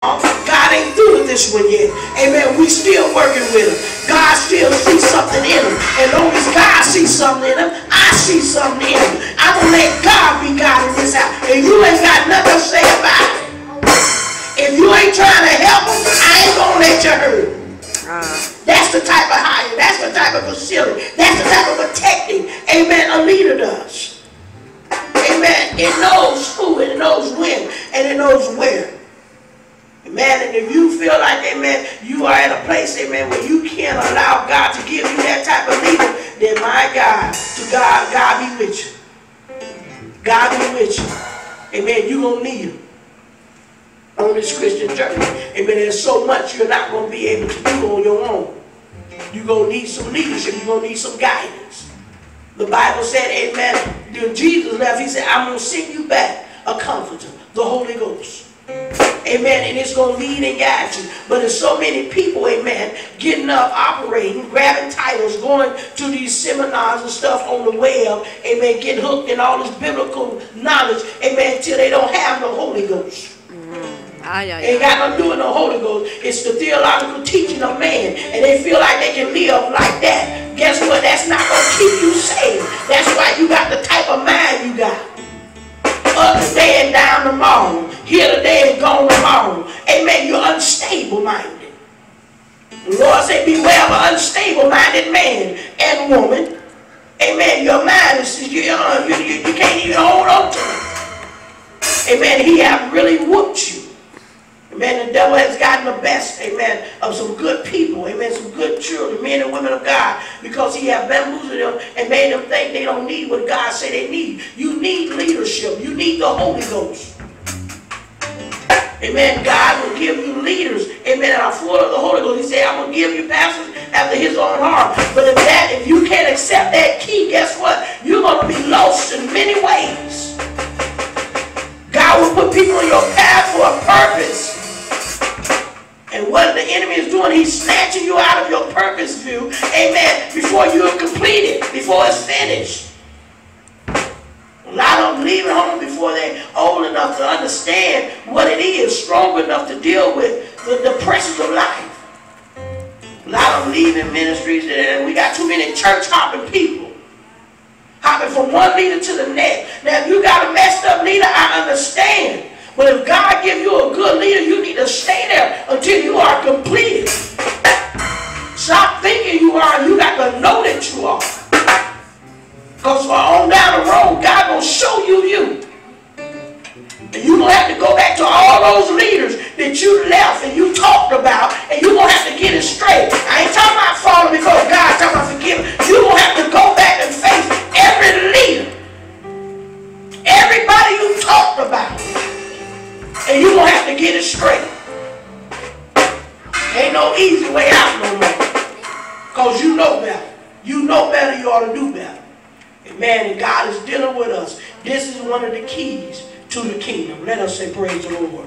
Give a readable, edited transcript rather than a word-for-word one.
God ain't through with this one yet. Amen. We still working with him. God still sees something in him. And long as God sees something in him, I see something in him. I'm going to let God be God in this house. And you ain't got nothing to say about it. If you ain't trying to help him, I ain't going to let you hurt him. That's the type of hire. That's the type of facility. That's the type of protecting, amen, a leader does. Amen. It knows who, it knows when, and it knows where. Amen. And if you feel like, amen, you are at a place, amen, where you can't allow God to give you that type of leader, then my God, to God be with you. God be with you. Amen. You're going to need him on this Christian journey. Amen. There's so much you're not going to be able to do on your own. You're going to need some leadership. You're going to need some guidance. The Bible said, amen, when Jesus left, he said, I'm going to send you back a comforter, the Holy Ghost. Amen. And it's going to lead and guide you. But there's so many people, amen, getting up, operating, grabbing titles, going to these seminars and stuff on the web, amen, getting hooked in all this biblical knowledge, amen, until they don't have the Holy Ghost. Ain't got nothing to do with no Holy Ghost. It's the theological teaching of man. And they feel like they can live like that. Guess what? That's not going to keep you safe. That's why you got the type of mind you got. Up today and down tomorrow. Here today and gone tomorrow. Amen. You're unstable minded. The Lord said, beware of an unstable minded man and woman. Amen. Your mind is, you can't even hold on to it. Amen. He have really whooped you. Amen. The devil has gotten the best, amen, of some good people, amen, some good children, men and women of God, because he has bamboozled them and made them think they don't need what God said they need. You need leadership. You need the Holy Ghost. Amen. God will give you leaders, amen, that are full of the Holy Ghost. He said, I'm going to give you pastors after his own heart. But if you can't accept that key, guess what? You're going to be lost in many ways. God will put people in your path for a purpose. And what the enemy is doing, he's snatching you out of your purpose view, amen, before you're completed, before it's finished. A lot of them leaving home before they're old enough to understand what it is, strong enough to deal with the pressures of life. A lot of them leaving ministries, and we got too many church hopping people. Hopping from one leader to the next. Now, if you got a messed up leader, I understand. But if God gives you a good leader, you need to stay there until you are completed. Stop thinking you are, and you got to know that you are. Because on down the road, God will show you. And you're going to have to go back to all those leaders that you left and you talked about, and you're going to have to get it straight. I ain't talking about falling before God, I'm talking about forgiving. You're going to have to go back and face every leader. Everybody you talked about. And you're going to have to get it straight. Ain't no easy way out no more. Because you know better. You know better, you ought to do better. Amen. And God is dealing with us. This is one of the keys to the kingdom. Let us say praise the Lord.